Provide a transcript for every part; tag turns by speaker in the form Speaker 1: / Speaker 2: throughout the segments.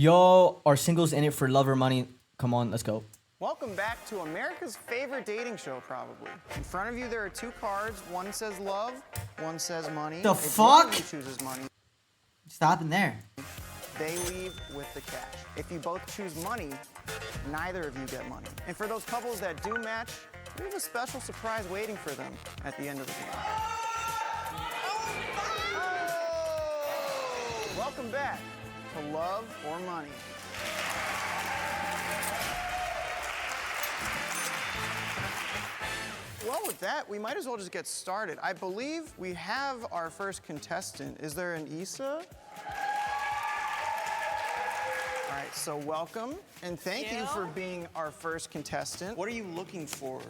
Speaker 1: Yo, are singles in it for love or money? Come on, let's go.
Speaker 2: Welcome back to America's favorite dating show, probably. In front of you, there are two cards. One says love, one says money.
Speaker 1: The
Speaker 2: if
Speaker 1: fuck?
Speaker 2: One of you chooses money,
Speaker 1: Stop in there.
Speaker 2: they leave with the cash. If you both choose money, neither of you get money. And for those couples that do match, we have a special surprise waiting for them at the end of the game. Oh! Welcome back to Love or Money. Well, with that, we might as well just get started. I believe we have our first contestant. Is there an Issa? All right, so welcome, and thank you for being our first contestant. What are you looking for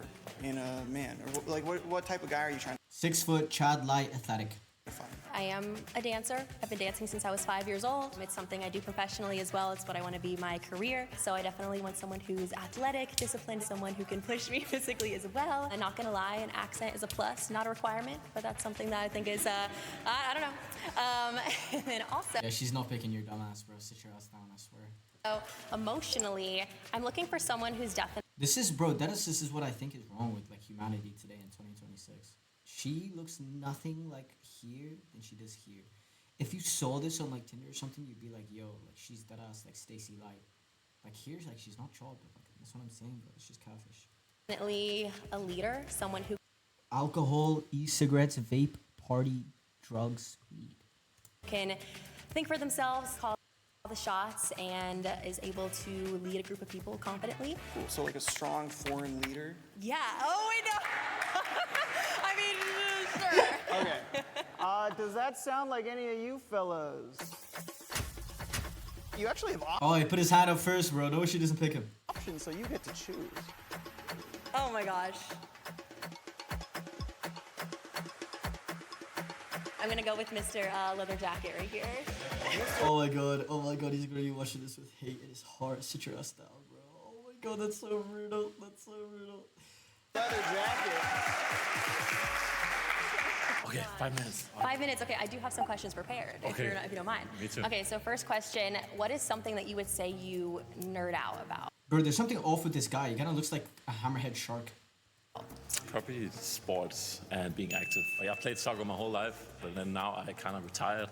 Speaker 2: in a man? Or like, what type of guy are you trying
Speaker 1: 6 foot, Chad light, athletic.
Speaker 2: to find?
Speaker 3: I am a dancer. I've been dancing since I was 5 years old. It's something I do professionally as well. It's what I want to be my career. So I definitely want someone who's athletic, disciplined, someone who can push me physically as well. I'm not gonna lie, an accent is a plus, not a requirement, but that's something that I think is, I don't know. And then also,
Speaker 1: Yeah, she's not picking your dumbass, bro. Sit your ass down, I swear.
Speaker 3: so emotionally, I'm looking for someone who's definitely
Speaker 1: This is what I think is wrong with like humanity today in 2026. She looks nothing like here than she does here. If you saw this on like Tinder or something, you'd be like, yo, like she's dead ass like Stacy Light. Like here's like she's not chod, but like that's what I'm saying, bro. It's just catfish.
Speaker 3: a leader, someone who
Speaker 1: Alcohol, e-cigarettes, vape, party, drugs, weed.
Speaker 3: can think for themselves, call the shots, and is able to lead a group of people confidently.
Speaker 2: Cool. So like a strong foreign leader.
Speaker 3: Yeah. Oh, wait, no. I mean, sure.
Speaker 2: Okay. Does that sound like any of you fellas? You actually have
Speaker 1: Oh, he put his hand up first, bro. No, she doesn't pick him.
Speaker 2: options, so you get to choose.
Speaker 3: Oh my gosh. I'm gonna go with Mr. Leather Jacket right here.
Speaker 1: Oh my god, he's gonna be watching this with hate in his heart. Sit your ass down, bro. Oh my god, that's so brutal. That's so brutal.
Speaker 2: Leather jacket.
Speaker 4: Okay, 5 minutes.
Speaker 3: 5 minutes. Okay, I do have some questions prepared.
Speaker 4: Okay.
Speaker 3: If you don't mind.
Speaker 4: Me too.
Speaker 3: Okay, so first question: what is something that you would say you nerd out about?
Speaker 1: Bro, there's something off with this guy. He kind of looks like a hammerhead shark.
Speaker 4: Probably sports and being active. Like I've played soccer my whole life, but then now I kind of retired.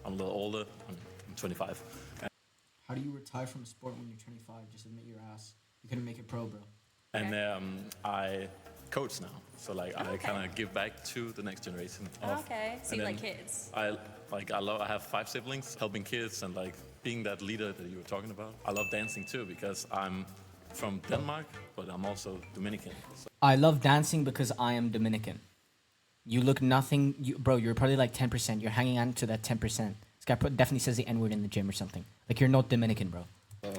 Speaker 4: I'm a little older. I'm 25.
Speaker 1: How do you retire from a sport when you're 25? Just admit your ass. You couldn't make it pro, bro.
Speaker 4: And I coach now, so like I kind of give back to the next generation.
Speaker 3: Okay, so
Speaker 4: and
Speaker 3: you like
Speaker 4: then
Speaker 3: kids.
Speaker 4: I have 5 siblings, helping kids and like being that leader that you were talking about. I love dancing too because I'm from Denmark, but I'm also Dominican. So
Speaker 1: I love dancing because I am Dominican. You look nothing, bro. You're probably like 10%. You're hanging on to that 10%. This guy definitely says the N-word in the gym or something. Like you're not Dominican, bro.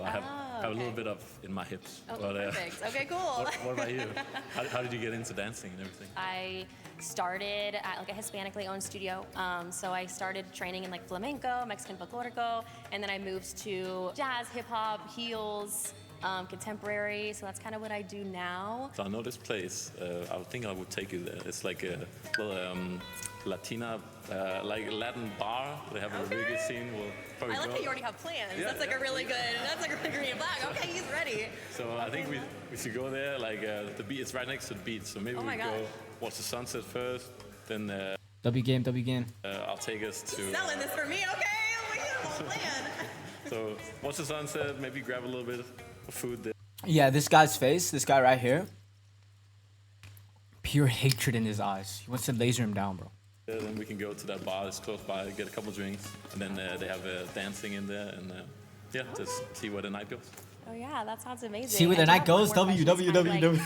Speaker 4: I have a little bit of in my hips.
Speaker 3: Oh,
Speaker 4: but,
Speaker 3: perfect. Okay, cool.
Speaker 4: What about you? How did you get into dancing and everything?
Speaker 3: I started at like a Hispanically owned studio. So I started training in like flamenco, Mexican folklorico, and then I moved to jazz, hip hop, heels, contemporary. So that's kind of what I do now.
Speaker 4: So I know this place. I think I would take you there. It's like a little Latina, like Latin bar. They have a really good scene. We'll probably
Speaker 3: I like
Speaker 4: go.
Speaker 3: that you already have plans.
Speaker 4: Yeah,
Speaker 3: That's like
Speaker 4: yeah.
Speaker 3: a really good. That's like a really green flag. Okay, he's ready.
Speaker 4: So I think we should go there. Like the beach, it's right next to the beach. So maybe
Speaker 3: Oh
Speaker 4: we
Speaker 3: my
Speaker 4: go
Speaker 3: God.
Speaker 4: watch the sunset first. Then
Speaker 1: W game, W game.
Speaker 4: I'll take us to.
Speaker 3: Selling this for me, okay? We have a whole plan.
Speaker 4: So watch the sunset. Maybe grab a little bit of food there.
Speaker 1: Yeah, this guy's face, this guy right here. Pure hatred in his eyes. He wants to laser him down, bro.
Speaker 4: Then we can go to that bar that's close by, get a couple drinks, and then they have dancing in there, and yeah, just see where the night goes.
Speaker 3: Oh yeah, that sounds amazing.
Speaker 1: See where the
Speaker 3: I do
Speaker 1: night
Speaker 3: have one
Speaker 1: goes?
Speaker 3: more question. It's kind of
Speaker 1: www.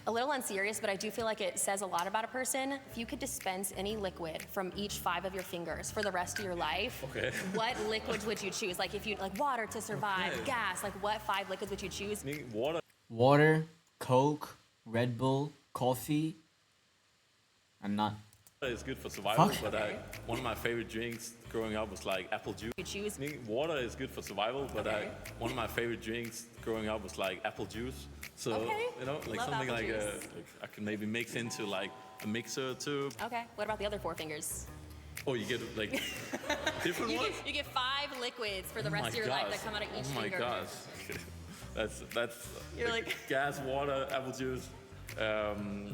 Speaker 3: a little unserious, but I do feel like it says a lot about a person. If you could dispense any liquid from each 5 of your fingers for the rest of your life,
Speaker 4: Okay.
Speaker 3: what liquids would you choose? Like if you like water to survive,
Speaker 4: Okay.
Speaker 3: gas, like what 5 liquids would you choose?
Speaker 4: Water.
Speaker 1: Water, Coke, Red Bull, coffee, and nut.
Speaker 4: Is good for survival,
Speaker 1: Fuck.
Speaker 4: but one of my favorite drinks growing up was like apple juice.
Speaker 3: You choose.
Speaker 4: Water is good for survival, but
Speaker 3: Okay.
Speaker 4: one of my favorite drinks growing up was like apple juice. So
Speaker 3: Okay.
Speaker 4: you know, like
Speaker 3: Love
Speaker 4: something
Speaker 3: apple
Speaker 4: like,
Speaker 3: juice.
Speaker 4: like I can maybe mix into like a mixer too.
Speaker 3: Okay. What about the other 4 fingers?
Speaker 4: Oh, you get like different ones?
Speaker 3: You get 5 liquids for the rest of your life that come out of each
Speaker 4: Oh my
Speaker 3: finger.
Speaker 4: gosh. That's
Speaker 3: You're like-
Speaker 4: gas, water, apple juice,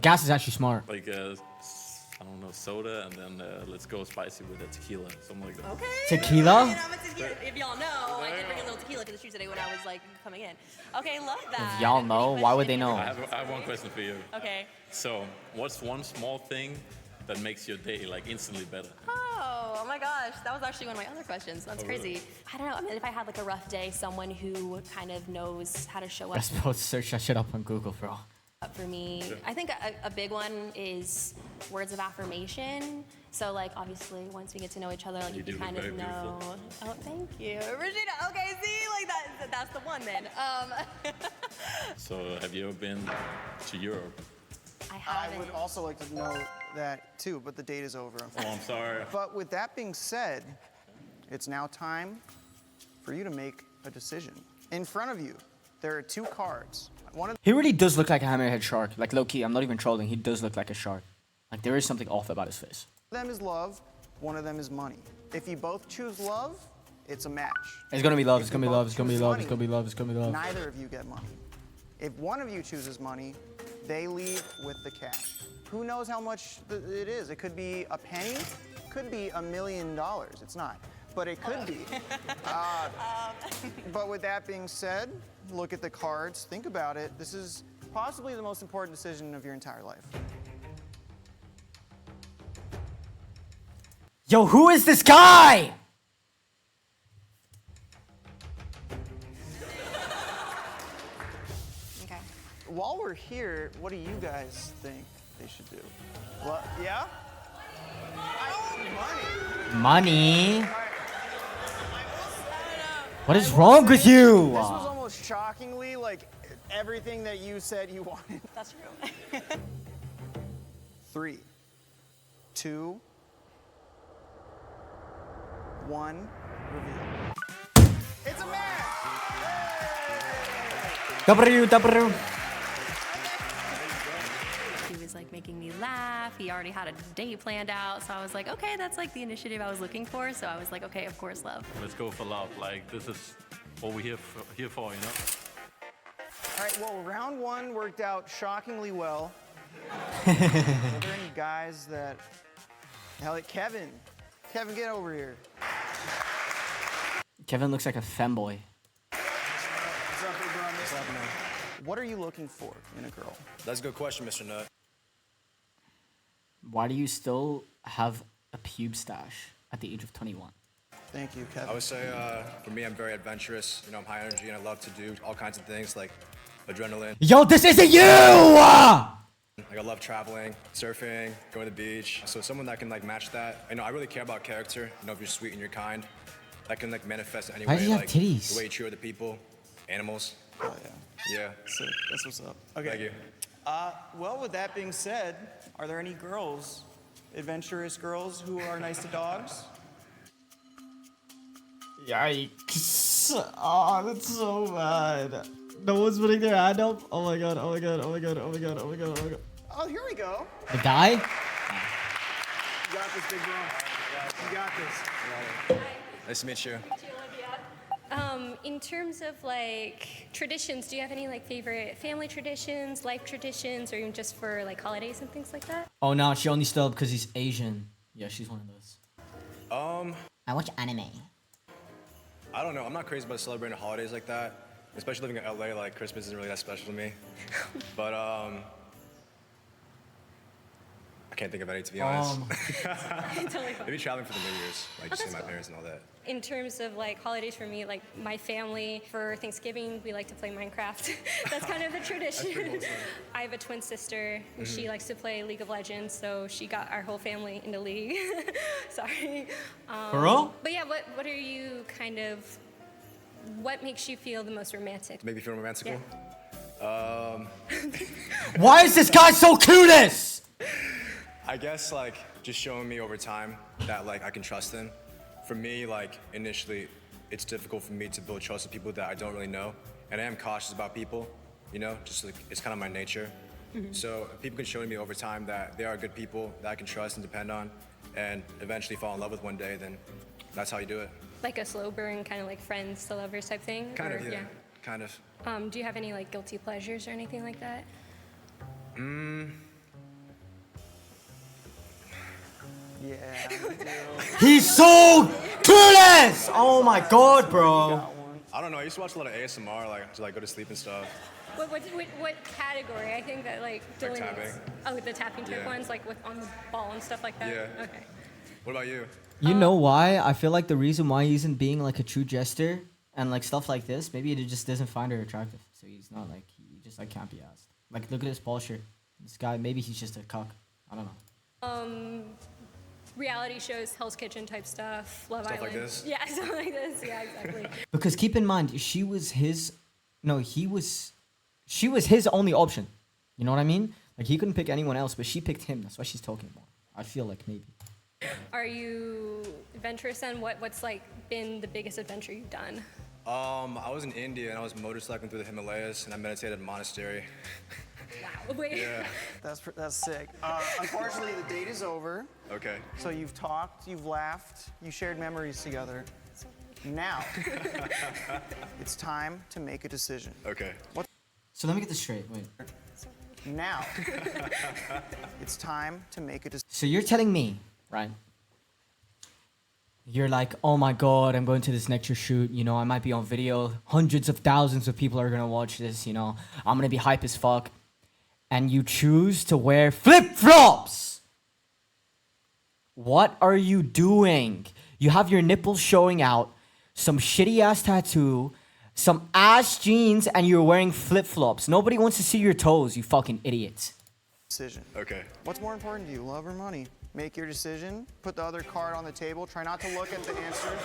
Speaker 1: Gas is actually smart.
Speaker 4: like I don't know, soda, and then let's go spicy with a tequila, something like that.
Speaker 3: Okay.
Speaker 1: Tequila?
Speaker 3: And I'm a tequila. If y'all know, I did bring a little tequila to the shoot today when I was like coming in. Okay, love that.
Speaker 1: If y'all know,
Speaker 3: Any
Speaker 1: why would they
Speaker 3: question?
Speaker 1: know?
Speaker 4: I have one question for you.
Speaker 3: Okay.
Speaker 4: So, what's one small thing that makes your day like instantly better?
Speaker 3: Oh my gosh, that was actually one of my other questions. That's crazy. I don't know. I mean, if I had like a rough day, someone who kind of knows how to show up
Speaker 1: Best supposed to search that shit up on Google, bro.
Speaker 3: for me. I think a big one is words of affirmation. So like obviously once we get to know each other, like
Speaker 4: You
Speaker 3: you
Speaker 4: do
Speaker 3: can
Speaker 4: look
Speaker 3: kind of
Speaker 4: very
Speaker 3: know.
Speaker 4: beautiful.
Speaker 3: Oh, thank you, Regina. Okay, see, like that's the one then.
Speaker 4: So, have you ever been to Europe?
Speaker 3: I
Speaker 2: I
Speaker 3: haven't.
Speaker 2: would also like to know that too, but the date is over.
Speaker 4: Oh, I'm sorry.
Speaker 2: But with that being said, it's now time for you to make a decision. In front of you, there are 2 cards. One of
Speaker 1: He really does look like a hammerhead shark. Like, low-key, I'm not even trolling. He does look like a shark. Like, there is something off about his face.
Speaker 2: them is love, one of them is money. If you both choose love, it's a match.
Speaker 1: It's gonna be love,
Speaker 2: If
Speaker 1: it's
Speaker 2: you
Speaker 1: gonna be
Speaker 2: both
Speaker 1: love, it's gonna be
Speaker 2: choose
Speaker 1: love,
Speaker 2: money,
Speaker 1: it's gonna be love, it's gonna be love.
Speaker 2: Neither of you get money. If one of you chooses money, they leave with the cash. Who knows how much it is? It could be a penny, could be $1 million. It's not, but it could be. But with that being said, look at the cards, think about it. This is possibly the most important decision of your entire life.
Speaker 1: Yo, who is this guy?
Speaker 3: Okay.
Speaker 2: While we're here, what do you guys think they should do? Well, yeah? Money.
Speaker 1: Money? What is wrong with you?
Speaker 2: This was almost shockingly like everything that you said you wanted.
Speaker 3: That's true.
Speaker 2: 3, 2, 1, reveal. It's a match!
Speaker 1: W.
Speaker 3: He was like making me laugh. He already had a date planned out. So I was like, okay, that's like the initiative I was looking for. So I was like, okay, of course, love.
Speaker 4: Let's go for love. Like, this is what we're here for, you know?
Speaker 2: All right, well, round 1 worked out shockingly well. Are there any guys that... Hell, Kevin, get over here.
Speaker 1: Kevin looks like a femboy.
Speaker 2: What are you looking for in a girl?
Speaker 5: That's a good question, Mr. Nut.
Speaker 1: Why do you still have a pube stash at the age of 21?
Speaker 2: Thank you, Kevin.
Speaker 5: I would say, for me, I'm very adventurous. You know, I'm high energy and I love to do all kinds of things like adrenaline.
Speaker 1: Yo, this isn't you!
Speaker 5: Like I love traveling, surfing, going to the beach. So someone that can like match that. You know, I really care about character. You know, if you're sweet and you're kind, that can like manifest in any
Speaker 1: Why
Speaker 5: way.
Speaker 1: does he have
Speaker 5: Like
Speaker 1: titties?
Speaker 5: the way you treat other people, animals.
Speaker 2: Oh, yeah.
Speaker 5: Yeah.
Speaker 2: Sick. That's what's up. Okay.
Speaker 5: Thank you.
Speaker 2: Well, with that being said, are there any girls, adventurous girls, who are nice to dogs?
Speaker 1: Yikes. Oh, that's so bad. No one's putting their hand up. Oh my god, oh my god, oh my god, oh my god, oh my god, oh my god.
Speaker 2: Oh, here we go.
Speaker 1: The guy?
Speaker 2: You got this, big bro. You got this.
Speaker 5: Nice to meet you.
Speaker 6: In terms of like traditions, do you have any like favorite family traditions, life traditions, or even just for like holidays and things like that?
Speaker 1: Oh no, she only stood up because he's Asian. Yeah, she's one of those. I watch anime.
Speaker 5: I don't know. I'm not crazy about celebrating holidays like that. Especially living in LA, like Christmas isn't really that special to me. But I can't think of any, to be honest. Maybe traveling for the New Year's, like just seeing my parents and all that.
Speaker 6: In terms of like holidays for me, like my family, for Thanksgiving, we like to play Minecraft. That's kind of the tradition. I have a twin sister, and she likes to play League of Legends, so she got our whole family into League. Sorry.
Speaker 1: For real?
Speaker 6: But yeah, what are you kind of, what makes you feel the most romantic?
Speaker 5: Maybe feel romantical.
Speaker 1: Why is this guy so clueless?
Speaker 5: I guess like just showing me over time that like I can trust them. For me, like initially, it's difficult for me to build trust with people that I don't really know, and I am cautious about people. You know, just like it's kind of my nature. So if people can show me over time that they are good people that I can trust and depend on, and eventually fall in love with one day, then that's how you do it.
Speaker 6: Like a slow burn, kind of like friends to lovers type thing?
Speaker 5: Kind
Speaker 6: or,
Speaker 5: of, yeah. Kind of.
Speaker 6: Do you have any like guilty pleasures or anything like that?
Speaker 2: Yeah.
Speaker 1: He's so clueless. Oh my god, bro.
Speaker 5: I don't know. I used to watch a lot of ASMR, like to like go to sleep and stuff.
Speaker 6: What category? I think that like Dylan.
Speaker 5: tapping.
Speaker 6: Oh, the tapping type
Speaker 5: Yeah.
Speaker 6: ones, like with on the ball and stuff like that.
Speaker 5: Yeah.
Speaker 6: Okay.
Speaker 5: What about you?
Speaker 1: You know why? I feel like the reason why he isn't being like a true jester and like stuff like this, maybe he just doesn't find her attractive. So he's not like, he just like can't be asked. Like, look at his Paul shirt. This guy, maybe he's just a cuck. I don't know.
Speaker 6: Reality shows, Hell's Kitchen type stuff, Love
Speaker 5: Stuff like
Speaker 6: Island.
Speaker 5: this?
Speaker 6: Yeah, stuff like this. Yeah, exactly.
Speaker 1: Because keep in mind, she was his only option. You know what I mean? Like, he couldn't pick anyone else, but she picked him. That's why she's talking more. I feel like maybe.
Speaker 6: Are you adventurous then? What's like been the biggest adventure you've done?
Speaker 5: I was in India and I was motorcycling through the Himalayas and I meditated at a monastery.
Speaker 6: Wow. Wait.
Speaker 5: Yeah.
Speaker 2: That's sick. Unfortunately, the date is over.
Speaker 5: Okay.
Speaker 2: So you've talked, you've laughed, you shared memories together. Now, it's time to make a decision.
Speaker 5: Okay.
Speaker 1: So let me get this straight. Wait.
Speaker 2: Now, it's time to make a decision.
Speaker 1: So you're telling me, right? You're like, oh my god, I'm going to this Nectar shoot. You know, I might be on video. Hundreds of thousands of people are gonna watch this. You know, I'm gonna be hype as fuck. And you choose to wear flip-flops. What are you doing? You have your nipples showing out, some shitty ass tattoo, some ass jeans, and you're wearing flip-flops. Nobody wants to see your toes, you fucking idiot.
Speaker 5: Okay.
Speaker 2: What's more important to you, love or money? Make your decision. Put the other card on the table. Try not to look at the answers.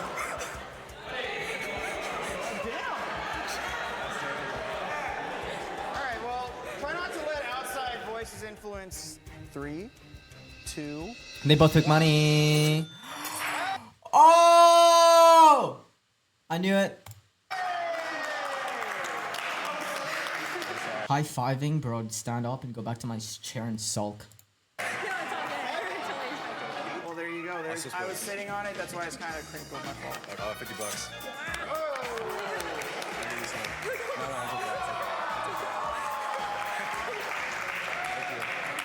Speaker 2: All right, well, try not to let outside voices influence. 3, 2.
Speaker 1: They both took money. Oh! I knew it. High-fiving, bro. Stand up and go back to my chair and sulk.
Speaker 2: Well, there you go. There's, I was sitting on it. That's why it's kind of crinkled. My fault.
Speaker 5: Like, $50.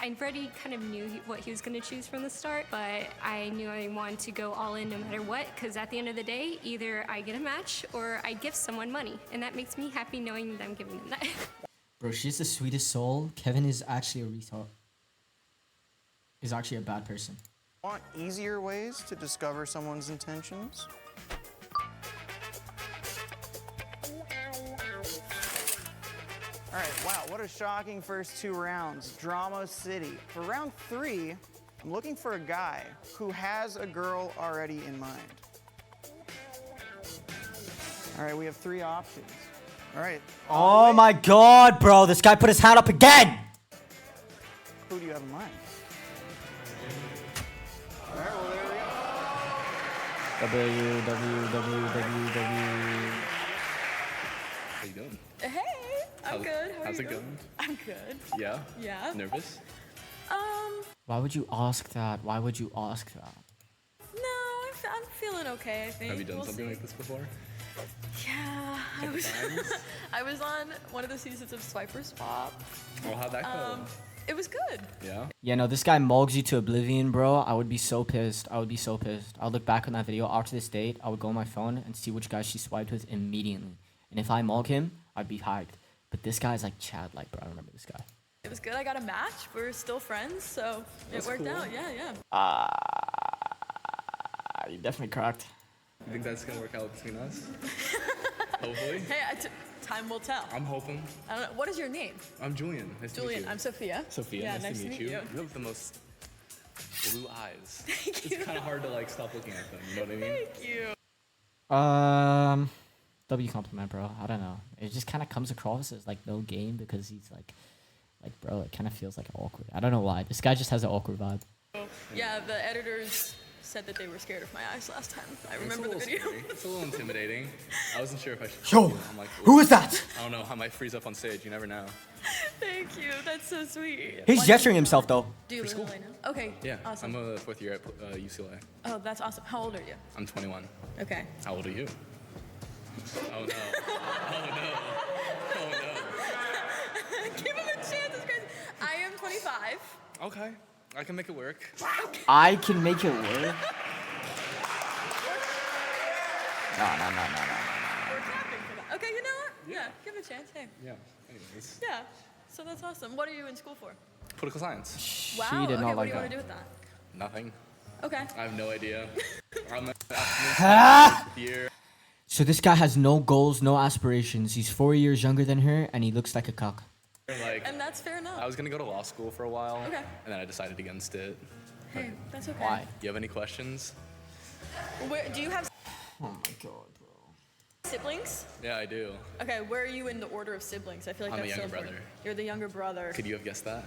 Speaker 6: I already kind of knew what he was going to choose from the start, but I knew I wanted to go all in no matter what, because at the end of the day, either I get a match or I give someone money, and that makes me happy knowing that I'm giving them that.
Speaker 1: Bro, she's the sweetest soul. Kevin is actually a retard. He's actually a bad person.
Speaker 2: Want easier ways to discover someone's intentions? All right, wow, what a shocking first 2 rounds. Drama City. For round 3, I'm looking for a guy who has a girl already in mind. All right, we have 3 options. All right.
Speaker 1: Oh my god, bro. This guy put his hand up again.
Speaker 2: Who do you have in mind? All right, well, there we go.
Speaker 1: W.
Speaker 7: How you doing?
Speaker 8: Hey, I'm good. How are
Speaker 7: How's
Speaker 8: you
Speaker 7: it
Speaker 8: doing?
Speaker 7: going?
Speaker 8: I'm good.
Speaker 7: Yeah?
Speaker 8: Yeah.
Speaker 7: Nervous?
Speaker 1: Why would you ask that? Why would you ask that?
Speaker 8: No, I'm feeling okay. I think.
Speaker 7: Have you done
Speaker 8: We'll
Speaker 7: something
Speaker 8: see.
Speaker 7: like this before?
Speaker 8: Yeah, I was on one of the seasons of Swipe or Swap.
Speaker 7: Oh, how'd that go?
Speaker 8: It was good.
Speaker 7: Yeah?
Speaker 1: Yeah, no, this guy mugs you to oblivion, bro. I would be so pissed. I would be so pissed. I'll look back on that video after this date. I would go on my phone and see which guy she swiped with immediately. And if I mug him, I'd be hyped. But this guy's like Chad, like, bro, I remember this guy.
Speaker 8: It was good. I got a match. We're still friends, so
Speaker 7: That's
Speaker 8: it worked
Speaker 7: cool.
Speaker 8: out. Yeah, yeah.
Speaker 1: You definitely cracked.
Speaker 7: You think that's gonna work out between us? Hopefully.
Speaker 8: Hey, time will tell.
Speaker 7: I'm hoping.
Speaker 8: I don't know. What is your name?
Speaker 7: I'm Julian. Nice to meet
Speaker 8: Julian.
Speaker 7: you.
Speaker 8: I'm Sophia.
Speaker 7: Sophia.
Speaker 8: Yeah,
Speaker 7: nice to meet you.
Speaker 8: you.
Speaker 7: You have the most blue eyes.
Speaker 8: Thank you.
Speaker 7: It's kind of hard to like stop looking at them. You know what I mean?
Speaker 8: Thank you.
Speaker 1: W compliment, bro. I don't know. It just kind of comes across as like no game because he's like, bro, it kind of feels like awkward. I don't know why. This guy just has an awkward vibe.
Speaker 8: Yeah, the editors said that they were scared of my eyes last time. I
Speaker 7: It's a
Speaker 8: remember the
Speaker 7: little
Speaker 8: video.
Speaker 7: scary. It's a little intimidating. I wasn't sure if I should.
Speaker 1: Yo,
Speaker 7: I'm like,
Speaker 1: who is that?
Speaker 7: I don't know. I might freeze up on stage. You never know.
Speaker 8: Thank you. That's so sweet.
Speaker 1: He's gesturing himself though.
Speaker 8: Do you live in LA now? Okay.
Speaker 7: Yeah,
Speaker 8: Awesome.
Speaker 7: I'm a fourth year at UCLA.
Speaker 8: Oh, that's awesome. How old are you?
Speaker 7: I'm 21.
Speaker 8: Okay.
Speaker 7: How old are you? Oh no. Oh no. Oh
Speaker 8: Give him a chance. It's crazy. I am 25.
Speaker 7: no. Okay. I can make it work.
Speaker 1: I can make it work. No.
Speaker 8: We're clapping for that. Okay, you know what? Yeah. Give it a chance. Hey.
Speaker 7: Yeah. Anyways.
Speaker 8: Yeah. So that's awesome. What are you in school for?
Speaker 7: Political science.
Speaker 8: Wow.
Speaker 1: She did
Speaker 8: okay.
Speaker 1: not
Speaker 8: What
Speaker 1: like
Speaker 8: do you want
Speaker 1: that.
Speaker 8: to do with that?
Speaker 7: Nothing.
Speaker 8: Okay.
Speaker 7: I have no idea. I'm
Speaker 1: Ah!
Speaker 7: year.
Speaker 1: So this guy has no goals, no aspirations. He's 4 years younger than her, and he looks like a cock.
Speaker 7: Like,
Speaker 8: And that's fair enough.
Speaker 7: I was gonna go to law school for a while.
Speaker 8: Okay.
Speaker 7: And then I decided against it.
Speaker 8: Hey, that's okay.
Speaker 1: Why?
Speaker 7: You have any questions?
Speaker 8: Where, do you have
Speaker 1: Oh my god, bro.
Speaker 8: siblings?
Speaker 7: Yeah, I do.
Speaker 8: Okay, where are you in the order of siblings? I feel like
Speaker 7: I'm the
Speaker 8: that's so
Speaker 7: younger
Speaker 8: important.
Speaker 7: brother.
Speaker 8: You're the younger brother.
Speaker 7: Could you have guessed that?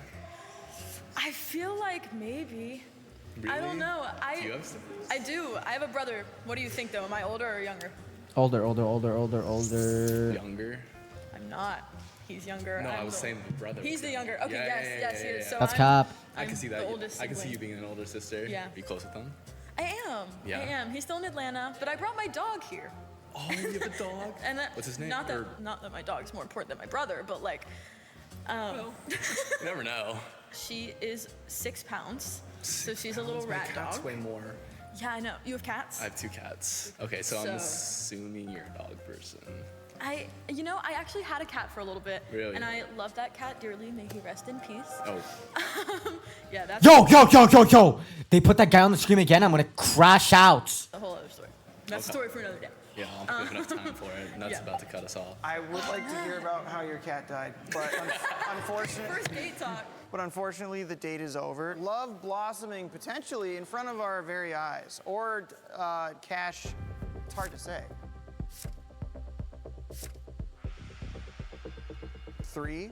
Speaker 8: I feel like maybe.
Speaker 7: Really?
Speaker 8: I don't know.
Speaker 7: Do you have siblings?
Speaker 8: I do. I have a brother. What do you think though? Am I older or younger?
Speaker 1: Older.
Speaker 7: Younger?
Speaker 8: I'm not. He's younger.
Speaker 7: No,
Speaker 8: I'm
Speaker 7: I was
Speaker 8: the-
Speaker 7: saying the brother.
Speaker 8: He's
Speaker 7: was
Speaker 8: the younger. Okay,
Speaker 7: Yeah,
Speaker 8: yes, he is. So
Speaker 1: That's
Speaker 8: I'm,
Speaker 1: cap.
Speaker 7: I can
Speaker 8: I'm
Speaker 7: see that.
Speaker 8: The oldest
Speaker 7: I can see you
Speaker 8: sibling.
Speaker 7: being an older sister.
Speaker 8: Yeah.
Speaker 7: Be close with them.
Speaker 8: I am.
Speaker 7: Yeah.
Speaker 8: I am. He's still in Atlanta, but I brought my dog here.
Speaker 7: Oh, you have a dog?
Speaker 8: And that,
Speaker 7: What's his name?
Speaker 8: Not that,
Speaker 7: Or-
Speaker 8: not that my dog's more important than my brother, but like,
Speaker 7: You never know.
Speaker 8: she is 6 pounds, so she's a little rat
Speaker 7: That's
Speaker 8: dog.
Speaker 7: way more.
Speaker 8: Yeah, I know. You have cats?
Speaker 7: I have 2 cats. Okay, so I'm
Speaker 8: So-
Speaker 7: assuming you're a dog person.
Speaker 8: I actually had a cat for a little bit.
Speaker 7: Really?
Speaker 8: And I love that cat dearly. May he rest in peace.
Speaker 7: Oh,
Speaker 8: Yeah, that's
Speaker 1: Yo! They put that guy on the screen again. I'm gonna crash out.
Speaker 8: a whole other story. That's a
Speaker 7: Okay.
Speaker 8: story for another day.
Speaker 7: yeah, I don't have enough time for it, and that's
Speaker 8: Yeah.
Speaker 7: about to cut us off.
Speaker 2: I would like to hear about how your cat died, but unfortunately.
Speaker 8: First date talk.
Speaker 2: But unfortunately, the date is over. Love blossoming potentially in front of our very eyes. Or cash, it's hard to say. 3,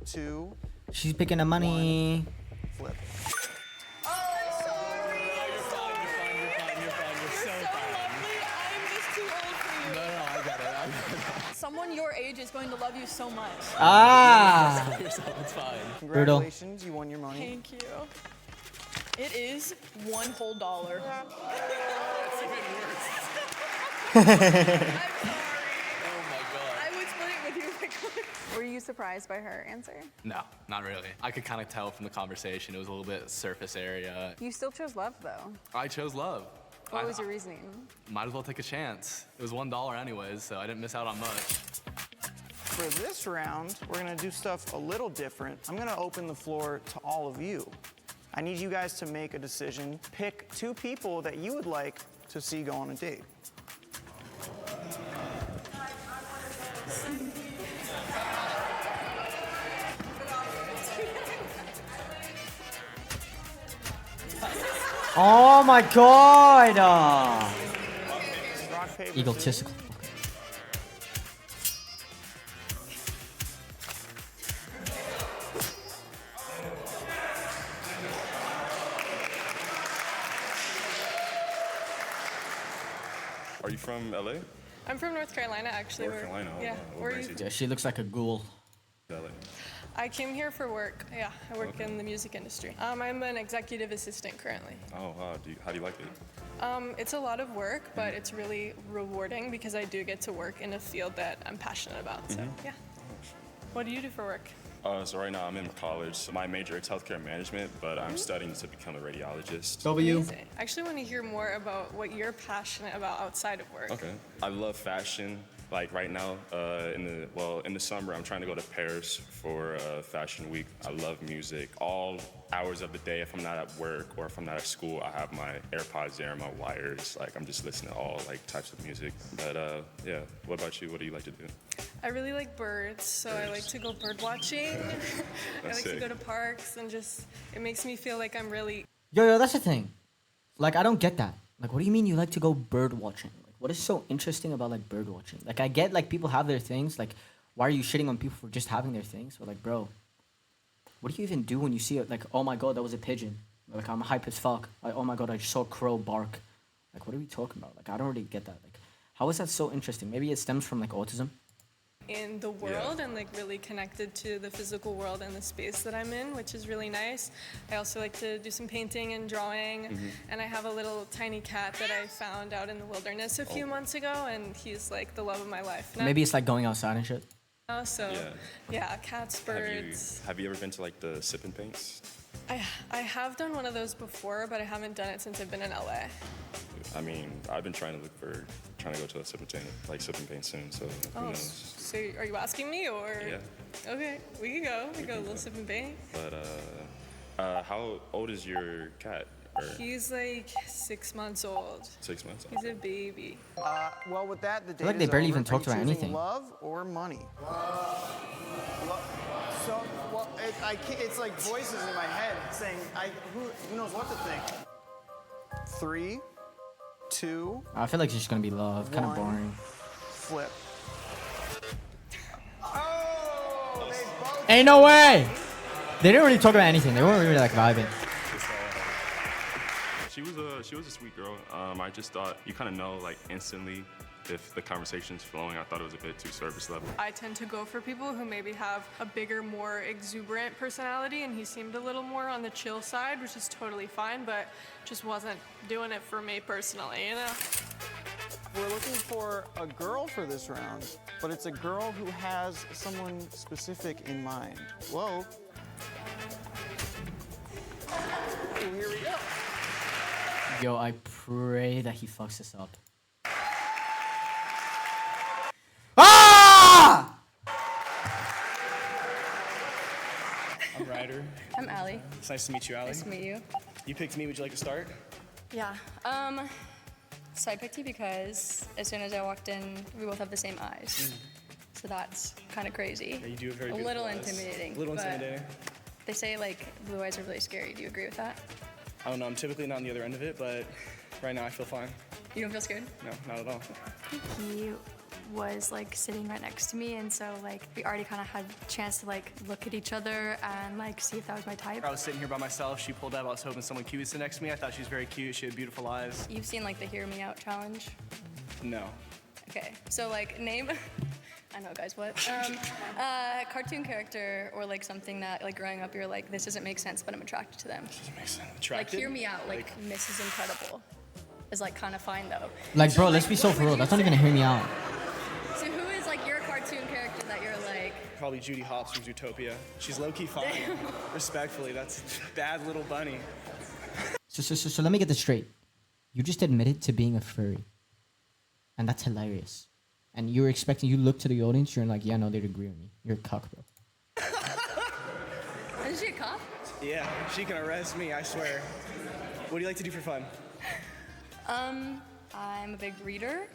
Speaker 2: 2,
Speaker 1: She's picking the money.
Speaker 2: flip.
Speaker 8: Oh, I'm sorry.
Speaker 7: You're fine. You're so
Speaker 8: So lovely. I'm just too old for you.
Speaker 7: No, I got it.
Speaker 8: Someone your age is going to love you so much.
Speaker 1: Ah!
Speaker 7: It's fine.
Speaker 2: Congratulations, you won your money.
Speaker 8: Thank you. It is $1 whole.
Speaker 7: That's even worse.
Speaker 8: I'm sorry.
Speaker 7: Oh my god.
Speaker 8: I would split it with you.
Speaker 9: Were you surprised by her answer?
Speaker 7: No, not really. I could kind of tell from the conversation. It was a little bit surface area.
Speaker 9: You still chose love, though.
Speaker 7: I chose love.
Speaker 9: What
Speaker 7: I-
Speaker 9: was your reasoning?
Speaker 7: Might as well take a chance. It was $1 anyways, so I didn't miss out on much.
Speaker 2: For this round, we're gonna do stuff a little different. I'm gonna open the floor to all of you. I need you guys to make a decision. Pick 2 people that you would like to see go on a date.
Speaker 1: Oh my god!
Speaker 2: Rock, paper,
Speaker 1: Egotistical.
Speaker 10: Are you from LA?
Speaker 6: I'm from North Carolina, actually.
Speaker 10: North Carolina, oh,
Speaker 6: Yeah.
Speaker 10: wow. What
Speaker 6: Where are
Speaker 10: brings
Speaker 6: you?
Speaker 10: you
Speaker 1: Yeah, she looks like a ghoul.
Speaker 10: LA.
Speaker 6: I came here for work. Yeah, I work in the music industry. I'm an executive assistant currently.
Speaker 10: Oh, wow. How do you like it?
Speaker 6: It's a lot of work, but it's really rewarding because I do get to work in a field that I'm passionate about. So, yeah. What do you do for work?
Speaker 10: So right now I'm in college. So my major is healthcare management, but I'm studying to become a radiologist.
Speaker 1: W.
Speaker 6: Amazing. I actually want to hear more about what you're passionate about outside of work.
Speaker 10: Okay. I love fashion. Like right now, in the summer, I'm trying to go to Paris for Fashion Week. I love music. All hours of the day, if I'm not at work or if I'm not at school, I have my AirPods there, my wires. Like I'm just listening to all like types of music. But yeah, what about you? What do you like to do?
Speaker 6: I really like birds, so I like to go bird watching. I
Speaker 10: That's
Speaker 6: like to
Speaker 10: sick.
Speaker 6: go to parks and just, it makes me feel like I'm really
Speaker 1: Yo, that's the thing. Like, I don't get that. Like, what do you mean you like to go bird watching? Like, what is so interesting about, like, bird watching? Like, I get, like, people have their things. Like, why are you shitting on people for just having their things? But, like, bro, what do you even do when you see it? Like, oh my god, that was a pigeon. Like I'm hype as fuck. Like oh my god, I just saw a crow bark. Like what are we talking about? Like I don't really get that. Like how is that so interesting? Maybe it stems from like autism.
Speaker 11: In the world and like really connected to the physical world and the space that I'm in, which is really nice. I also like to do some painting and drawing, and I have a little tiny cat that I found out in the wilderness a few months ago, and he's like the love of my life now.
Speaker 1: Maybe it's like going outside and shit.
Speaker 11: So yeah, cats, birds.
Speaker 10: Have you ever been to like the sip and paints?
Speaker 11: I have done one of those before, but I haven't done it since I've been in LA.
Speaker 10: I mean, I've been trying to go to a sip and paint soon. So who knows?
Speaker 11: So are you asking me or?
Speaker 10: Yeah.
Speaker 11: Okay, we can go. We go a little sip and paint.
Speaker 10: But how old is your cat? Or
Speaker 11: He's like 6 months old.
Speaker 10: 6 months.
Speaker 11: He's a baby.
Speaker 2: Well, with that, the date
Speaker 1: like they
Speaker 2: is
Speaker 1: barely
Speaker 2: over.
Speaker 1: even talked
Speaker 2: Are you
Speaker 1: about
Speaker 2: choosing
Speaker 1: anything.
Speaker 2: Love or money? So, well, it's like voices in my head saying, who knows what to think? 3, 2,
Speaker 1: I feel like it's just gonna be love. Kind of
Speaker 2: One.
Speaker 1: boring.
Speaker 2: flip. Oh, they both.
Speaker 1: Ain't no way. They didn't really talk about anything. They weren't really like vibing.
Speaker 10: She was a sweet girl. I just thought you kind of know like instantly if the conversation's flowing. I thought it was a bit too surface level.
Speaker 11: I tend to go for people who maybe have a bigger, more exuberant personality, and he seemed a little more on the chill side, which is totally fine, but just wasn't doing it for me personally, you know?
Speaker 2: We're looking for a girl for this round, but it's a girl who has someone specific in mind. Whoa. Here we go.
Speaker 1: Yo, I pray that he fucks this up. Ah!
Speaker 12: I'm Ryder.
Speaker 8: I'm Allie.
Speaker 12: It's nice to meet you, Allie.
Speaker 8: Nice to meet you.
Speaker 12: You picked me. Would you like to start?
Speaker 8: Yeah. So I picked you because as soon as I walked in, we both have the same eyes. So that's kind of crazy.
Speaker 12: Yeah, you do have very
Speaker 8: a
Speaker 12: beautiful
Speaker 8: little
Speaker 12: eyes.
Speaker 8: intimidating.
Speaker 12: A little
Speaker 8: but
Speaker 12: intimidating.
Speaker 8: They say like blue eyes are really scary. Do you agree with that?
Speaker 12: I don't know. I'm typically not on the other end of it, but right now I feel fine.
Speaker 8: You don't feel scared?
Speaker 12: No, not at all.
Speaker 13: He was like sitting right next to me, and so like we already kind of had a chance to like look at each other and like see if that was my type.
Speaker 12: I was sitting here by myself. She pulled up. I was hoping someone cute would sit next to me. I thought she was very cute. She had beautiful eyes.
Speaker 8: You've seen like the Hear Me Out challenge?
Speaker 12: No.
Speaker 8: Okay, so like name, I know guys, what? Cartoon character or like something that like growing up you're like, this doesn't make sense, but I'm attracted to them.
Speaker 12: Doesn't make sense.
Speaker 8: Like
Speaker 12: Attracted?
Speaker 8: Hear Me Out, like Mrs. Incredible is like kind of fine though.
Speaker 1: Like, bro, let's be so for real. That's not even hear me out.
Speaker 8: So who is like your cartoon character that you're like?
Speaker 12: Probably Judy Hopps from Zootopia. She's low-key fine. Respectfully, that's bad little bunny.
Speaker 1: So let me get this straight. You just admitted to being a furry. And that's hilarious. And you look to the audience, you're like, yeah, no, they'd agree with me. You're a cuck, bro.
Speaker 8: Is she a cop?
Speaker 12: Yeah, she can arrest me, I swear. What do you like to do for fun?
Speaker 8: I'm a big reader.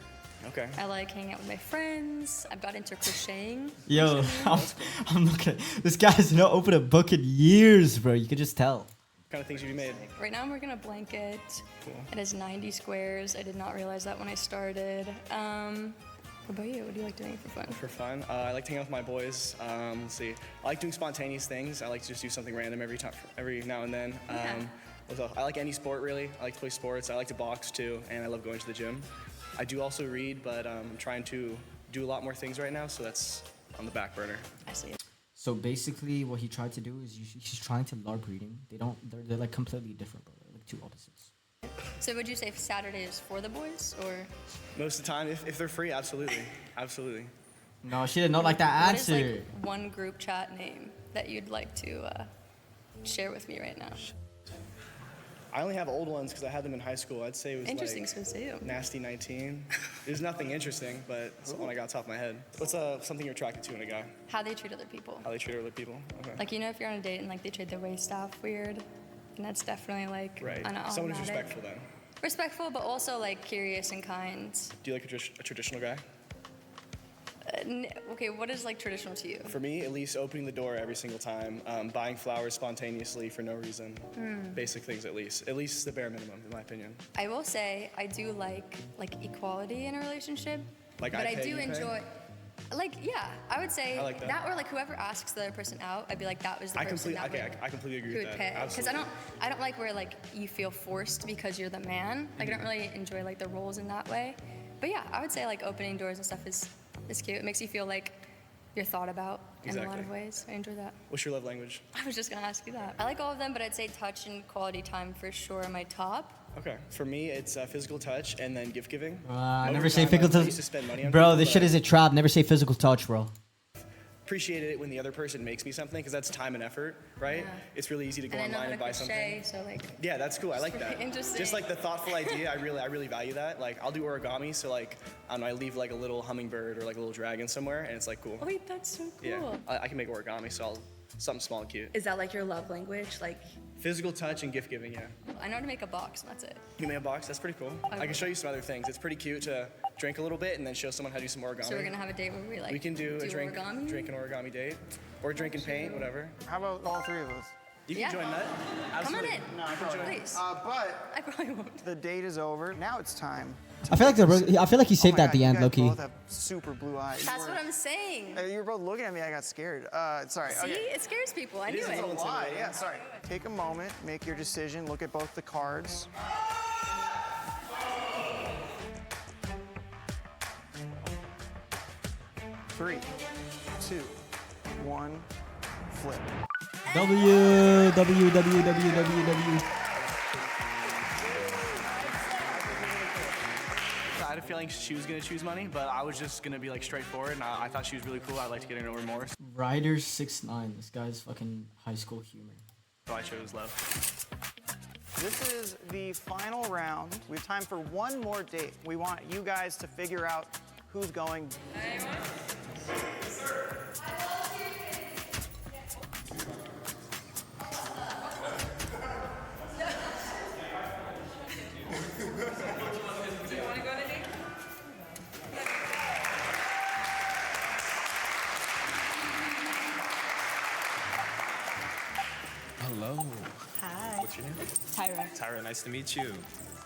Speaker 12: Okay.
Speaker 8: I like hanging out with my friends. I've got into crocheting.
Speaker 1: Yo, I'm looking at this guy has not opened a book in years, bro. You could just tell.
Speaker 12: What kind of things have you made?
Speaker 8: Right now I'm working on a blanket.
Speaker 12: Cool.
Speaker 8: It has 90 squares. I did not realize that when I started. What about you? What do you like doing for fun?
Speaker 12: For fun, I like to hang out with my boys. Let's see. I like doing spontaneous things. I like to just do something random every now and then. I like any sport really. I like to play sports. I like to box too, and I love going to the gym. I do also read, but I'm trying to do a lot more things right now, so that's on the back burner.
Speaker 8: I see.
Speaker 1: So basically, what he tried to do is he's trying to LARP reading. They're like completely different, bro. They're like two opposites.
Speaker 8: So would you say Saturday is for the boys, or?
Speaker 12: Most of the time, if they're free, absolutely, absolutely.
Speaker 1: No, she did not like that
Speaker 8: What is
Speaker 1: answer.
Speaker 8: like one group chat name that you'd like to share with me right now?
Speaker 12: I only have old ones because I had them in high school. I'd say it was
Speaker 8: Interesting,
Speaker 12: like
Speaker 8: so say
Speaker 12: Nasty 19. There's nothing interesting, but it's the one I got top of my head. What's something you're attracted to in a guy?
Speaker 8: How they treat other people.
Speaker 12: How they treat other people? Okay.
Speaker 8: Like, you know, if you're on a date and like they treat their waist off weird, and that's definitely like
Speaker 12: Right.
Speaker 8: an
Speaker 12: Someone who's
Speaker 8: automatic.
Speaker 12: respectful then.
Speaker 8: Respectful, but also like curious and kind.
Speaker 12: Do you like a traditional guy?
Speaker 8: Okay, what is like traditional to you?
Speaker 12: For me, at least opening the door every single time, buying flowers spontaneously for no reason. Basic things at least the bare minimum in my opinion.
Speaker 8: I will say I do like equality in a relationship.
Speaker 12: Like
Speaker 8: but
Speaker 12: I
Speaker 8: I
Speaker 12: pay,
Speaker 8: do
Speaker 12: you pay?
Speaker 8: enjoy. Like, yeah, I would say
Speaker 12: I like that.
Speaker 8: or like whoever asks the other person out, I'd be like, that was the
Speaker 12: I
Speaker 8: person
Speaker 12: completely agree
Speaker 8: who
Speaker 12: with
Speaker 8: would
Speaker 12: that.
Speaker 8: pay. Because
Speaker 12: Absolutely.
Speaker 8: I don't like where like you feel forced because you're the man. Like I don't really enjoy like the roles in that way. But yeah, I would say like opening doors and stuff is cute. It makes you feel like you're thought about in a lot of ways. I enjoy that.
Speaker 12: What's your love language?
Speaker 8: I was just gonna ask you that. I like all of them, but I'd say touch and quality time for sure are my top.
Speaker 12: Okay, for me, it's physical touch and then gift giving.
Speaker 1: Never say physical
Speaker 12: I used to spend money on
Speaker 1: Bro,
Speaker 12: people,
Speaker 1: this
Speaker 12: but
Speaker 1: shit is a trap. Never say physical touch, bro.
Speaker 12: appreciate it when the other person makes me something because that's time and effort, right?
Speaker 8: Yeah.
Speaker 12: It's really easy to go
Speaker 8: And I know
Speaker 12: online
Speaker 8: how
Speaker 12: and
Speaker 8: to
Speaker 12: buy
Speaker 8: crochet,
Speaker 12: something.
Speaker 8: so like.
Speaker 12: Yeah, that's cool. I like
Speaker 8: It's
Speaker 12: that.
Speaker 8: really interesting.
Speaker 12: Just like the thoughtful idea, I really value that. Like I'll do origami, so like I don't know, I leave like a little hummingbird or like a little dragon somewhere, and it's like cool.
Speaker 8: Oh wait, that's so cool.
Speaker 12: Yeah, I can make origami, so something small and cute.
Speaker 8: Is that like your love language? Like,
Speaker 12: Physical touch and gift giving, yeah.
Speaker 8: I know how to make a box, and that's it.
Speaker 12: You make a box, that's pretty cool. I can show you some other things. It's pretty cute to drink a little bit and then show someone how to do some origami.
Speaker 8: So we're gonna have a date where we like.
Speaker 12: We can do a drink
Speaker 8: origami.
Speaker 12: an origami date, or drink and paint, whatever.
Speaker 2: How about all three of us?
Speaker 12: You can
Speaker 8: Yeah.
Speaker 12: join that.
Speaker 8: Come on
Speaker 12: Absolutely.
Speaker 8: in.
Speaker 2: No, I probably won't.
Speaker 8: Please.
Speaker 2: But
Speaker 8: I probably won't.
Speaker 2: the date is over. Now it's time.
Speaker 1: I feel like he saved
Speaker 2: Oh my
Speaker 1: at the
Speaker 2: God,
Speaker 1: end,
Speaker 2: you guys
Speaker 1: low key.
Speaker 2: both have super blue eyes.
Speaker 8: That's what I'm saying.
Speaker 2: You were both looking at me. I got scared. Sorry.
Speaker 8: See,
Speaker 2: Okay.
Speaker 8: it scares people. I knew
Speaker 2: This is
Speaker 8: it.
Speaker 2: a lie. Yeah, sorry. Take a moment, make your decision, look at both the cards. Three, two, one, flip.
Speaker 1: W.
Speaker 12: I had a feeling she was gonna choose money, but I was just gonna be like straightforward, and I thought she was really cool. I'd like to get to know her more,
Speaker 1: Ryder 6'9". This guy's fucking high school humor.
Speaker 12: so I chose love.
Speaker 2: This is the final round. We have time for one more date. We want you guys to figure out who's going.
Speaker 7: Hello.
Speaker 14: Hi.
Speaker 7: What's your name?
Speaker 14: Tyra.
Speaker 7: Tyra, nice to meet you.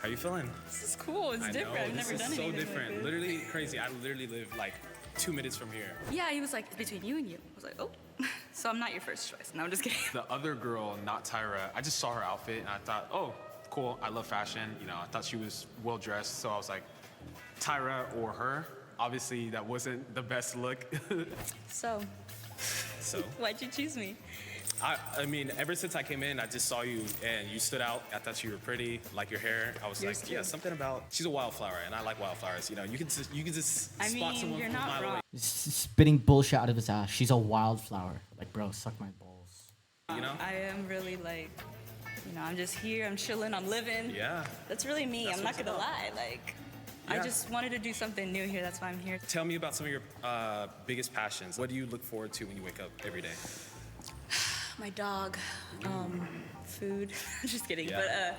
Speaker 7: How you feeling?
Speaker 14: This is cool. It's
Speaker 7: I
Speaker 14: different.
Speaker 7: know,
Speaker 14: I've
Speaker 7: this
Speaker 14: never
Speaker 7: is
Speaker 14: done
Speaker 7: so
Speaker 14: anything
Speaker 7: different.
Speaker 14: like this.
Speaker 7: Literally crazy. I literally live like 2 minutes from here.
Speaker 14: Yeah, he was like, it's between you and you. I was like, oh. So I'm not your first choice. No, I'm just kidding.
Speaker 7: The other girl, not Tyra, I just saw her outfit and I thought, oh, cool. I love fashion. You know, I thought she was well dressed. So I was like, Tyra or her. Obviously, that wasn't the best look.
Speaker 14: So,
Speaker 7: So,
Speaker 14: why'd you choose me?
Speaker 7: I mean, ever since I came in, I just saw you and you stood out. I thought you were pretty, like your hair. I was
Speaker 14: Yours
Speaker 7: like,
Speaker 14: too.
Speaker 7: yeah, something about. She's a wildflower, and I like wildflowers. You know, you can just
Speaker 14: I
Speaker 7: spot
Speaker 14: mean,
Speaker 7: someone
Speaker 14: you're
Speaker 7: from a
Speaker 14: not
Speaker 7: mile
Speaker 14: wrong.
Speaker 7: away.
Speaker 1: Spitting bullshit out of his ass. She's a wildflower. Like, bro, suck my balls.
Speaker 7: You know?
Speaker 14: I am really like, you know, I'm just here. I'm chilling. I'm living.
Speaker 7: Yeah.
Speaker 14: That's really me.
Speaker 7: That's
Speaker 14: I'm
Speaker 7: what
Speaker 14: not
Speaker 7: it's
Speaker 14: gonna
Speaker 7: about.
Speaker 14: lie. Like, I
Speaker 7: Yeah.
Speaker 14: just wanted to do something new here. That's why I'm here.
Speaker 7: Tell me about some of your biggest passions. What do you look forward to when you wake up every day?
Speaker 14: My dog, food. Just kidding.
Speaker 7: Yeah.
Speaker 14: But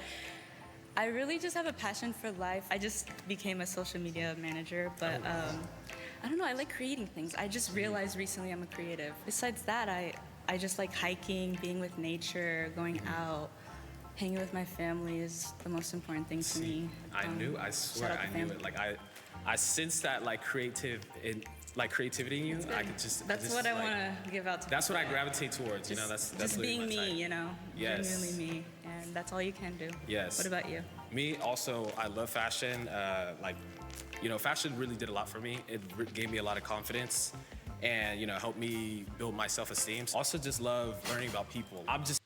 Speaker 14: I really just have a passion for life. I just became a social media manager, but I don't know. I like creating things. I just realized recently I'm a creative. Besides that, I just like hiking, being with nature, going out. Hanging with my family is the most important thing to me.
Speaker 7: I swear
Speaker 14: shout out
Speaker 7: I
Speaker 14: the
Speaker 7: knew
Speaker 14: fam.
Speaker 7: it. Like I sense that like creativity in you. I could just.
Speaker 14: That's
Speaker 7: just,
Speaker 14: what I
Speaker 7: like,
Speaker 14: want to give out to
Speaker 7: That's what
Speaker 14: people.
Speaker 7: I gravitate towards. You know, that's
Speaker 14: just
Speaker 7: literally
Speaker 14: being
Speaker 7: my
Speaker 14: me.
Speaker 7: type.
Speaker 14: You know,
Speaker 7: Yes.
Speaker 14: genuinely me, and that's all you can do.
Speaker 7: Yes.
Speaker 14: What about you?
Speaker 7: Me also, I love fashion. Like, you know, fashion really did a lot for me. It gave me a lot of confidence, and you know, helped me build my self-esteem. Also, just love learning about people. I'm just.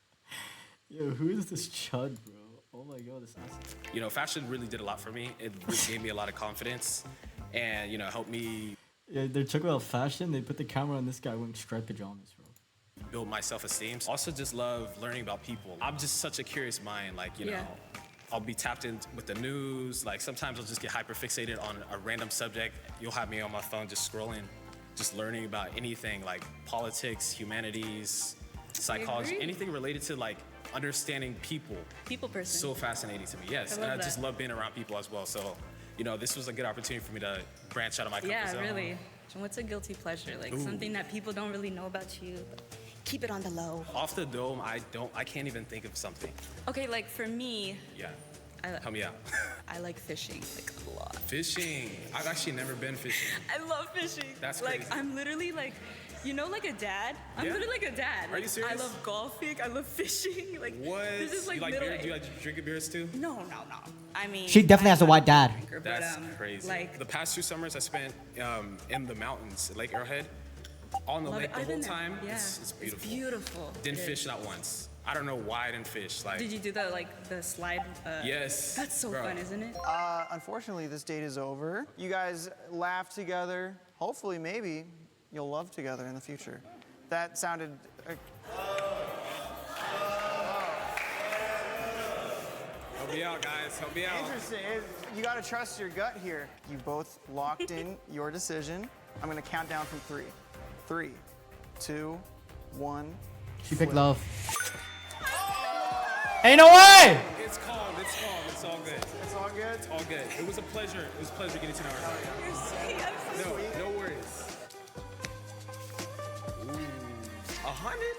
Speaker 1: Yo, who is this chud, bro? Oh my god, this ass.
Speaker 7: You know, fashion really did a lot for me. It gave me a lot of confidence, and you know, helped me
Speaker 1: Yeah, they're talking about fashion. They put the camera on this guy wearing striped pajamas, bro.
Speaker 7: build my self-esteem. Also, just love learning about people. I'm just such a curious mind. Like, you know, I'll be tapped in with the news. Like, sometimes I'll just get hyper fixated on a random subject. You'll have me on my phone just scrolling, just learning about anything like politics, humanities, psychology,
Speaker 14: agree.
Speaker 7: anything related to like understanding people.
Speaker 14: People person.
Speaker 7: So fascinating to me. Yes,
Speaker 14: I
Speaker 7: and
Speaker 14: love
Speaker 7: I just
Speaker 14: that.
Speaker 7: love being around people as well. So, you know, this was a good opportunity for me to branch out of my comfort
Speaker 14: Yeah,
Speaker 7: zone.
Speaker 14: really. And what's a guilty pleasure? Like
Speaker 7: Ooh.
Speaker 14: something that people don't really know about you. But keep it on the low.
Speaker 7: Off the dome, I can't even think of something.
Speaker 14: Okay, like for me,
Speaker 7: Yeah. Help me out.
Speaker 14: I like fishing like a lot.
Speaker 7: Fishing. I've actually never been fishing.
Speaker 14: I love fishing.
Speaker 7: That's
Speaker 14: like
Speaker 7: crazy.
Speaker 14: I'm literally like, you know, like a dad. I'm
Speaker 7: Yeah.
Speaker 14: literally like a dad.
Speaker 7: Are you
Speaker 14: Like,
Speaker 7: serious?
Speaker 14: I love golfing. I love fishing. Like
Speaker 7: What?
Speaker 14: this is like
Speaker 7: you like
Speaker 14: middle
Speaker 7: beer? Do you
Speaker 14: age.
Speaker 7: like drinking beers too?
Speaker 14: No. I mean,
Speaker 1: She definitely has a white dad.
Speaker 14: but,
Speaker 7: That's crazy.
Speaker 14: Like
Speaker 7: the past 2 summers I spent in the mountains, Lake Arrowhead, on the
Speaker 14: love
Speaker 7: lake
Speaker 14: it.
Speaker 7: the
Speaker 14: I've
Speaker 7: whole
Speaker 14: been there.
Speaker 7: time.
Speaker 14: Yeah.
Speaker 7: It's beautiful.
Speaker 14: It's beautiful.
Speaker 7: Didn't
Speaker 14: It
Speaker 7: fish
Speaker 14: is.
Speaker 7: not once. I don't know why I didn't fish. Like,
Speaker 14: Did you do the slide?
Speaker 7: Yes.
Speaker 14: That's so
Speaker 7: bro.
Speaker 14: fun, isn't it?
Speaker 2: Unfortunately, this date is over. You guys laugh together. Hopefully, maybe you'll love together in the future. That sounded.
Speaker 7: Help me out, guys. Help me out.
Speaker 2: Interesting. You got to trust your gut here. You both locked in your decision. I'm going to count down from 3. 3, 2, 1.
Speaker 1: She picked love. Ain't no way!
Speaker 7: It's calm. It's calm. It's all good.
Speaker 2: It's all good?
Speaker 7: It's all good. It was a pleasure. It was a pleasure getting to know her.
Speaker 14: You're sweet. I'm so sweet.
Speaker 7: No worries. Ooh. $100?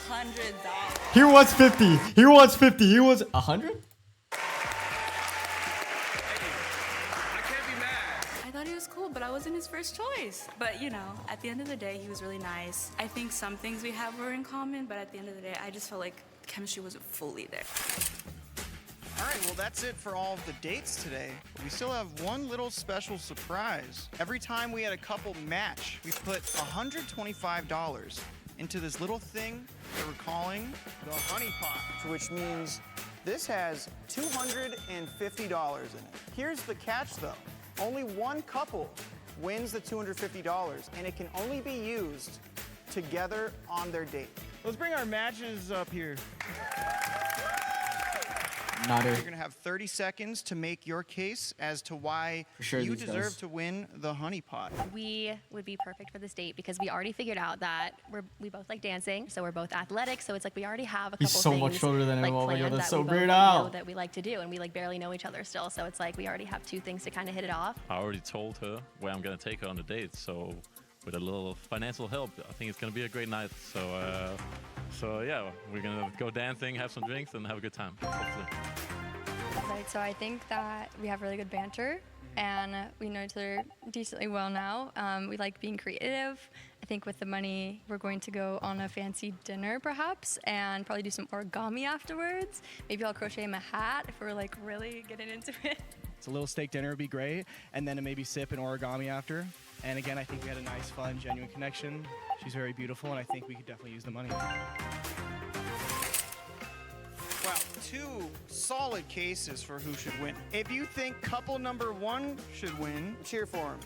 Speaker 14: $100.
Speaker 1: He wants 50. He wants 50. He wants 100?
Speaker 7: I can't be mad.
Speaker 14: I thought he was cool, but I wasn't his first choice. But you know, at the end of the day, he was really nice. I think some things we have were in common, but at the end of the day, I just felt like chemistry wasn't fully there.
Speaker 2: All right, well, that's it for all of the dates today. We still have one little special surprise. Every time we had a couple match, we put $125 into this little thing that we're calling the honey pot, which means this has $250 in it. Here's the catch, though. Only one couple wins the $250, and it can only be used together on their date. Let's bring our matches up here.
Speaker 1: Nodder.
Speaker 2: You're gonna have 30 seconds to make your case as to why
Speaker 1: For sure
Speaker 2: you
Speaker 1: these
Speaker 2: deserve
Speaker 1: guys.
Speaker 2: to win the honey pot.
Speaker 3: We would be perfect for this date because we already figured out that we both like dancing, so we're both athletic. So it's like we already have a couple
Speaker 1: He's so
Speaker 3: things
Speaker 1: much shorter than him.
Speaker 3: like
Speaker 1: Oh my God,
Speaker 3: planned
Speaker 1: that's
Speaker 3: that
Speaker 1: so
Speaker 3: we both
Speaker 1: weird
Speaker 3: know
Speaker 1: out.
Speaker 3: that we like to do, and we like barely know each other still. So it's like we already have 2 things to kind of hit it off.
Speaker 4: I already told her where I'm gonna take her on the date, so with a little financial help, I think it's gonna be a great night. So yeah, we're gonna go dancing, have some drinks, and have a good time. Hopefully.
Speaker 13: Right, so I think that we have really good banter and we know each other decently well now. We like being creative. I think with the money, we're going to go on a fancy dinner perhaps and probably do some origami afterwards. Maybe I'll crochet him a hat if we're like really getting into it.
Speaker 12: So a little steak dinner would be great, and then maybe sip an origami after. And again, I think we had a nice, fun, genuine connection. She's very beautiful, and I think we could definitely use the money.
Speaker 2: Wow, 2 solid cases for who should win. If you think couple number 1 should win, cheer for him.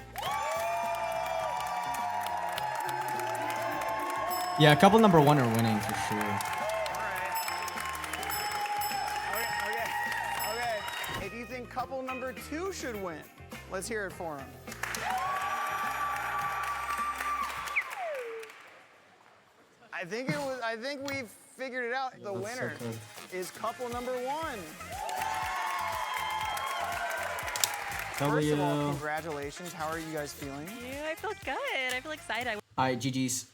Speaker 1: Yeah, couple number 1 are winning for sure.
Speaker 2: All right. Okay. If you think couple number 2 should win, let's hear it for him. I think we've figured it out. The
Speaker 1: that's so
Speaker 2: winner
Speaker 1: good.
Speaker 2: is couple number 1. First
Speaker 1: W.
Speaker 2: of all, congratulations. How are you guys feeling?
Speaker 3: Yeah, I feel good. I feel excited.
Speaker 1: All right, GG's.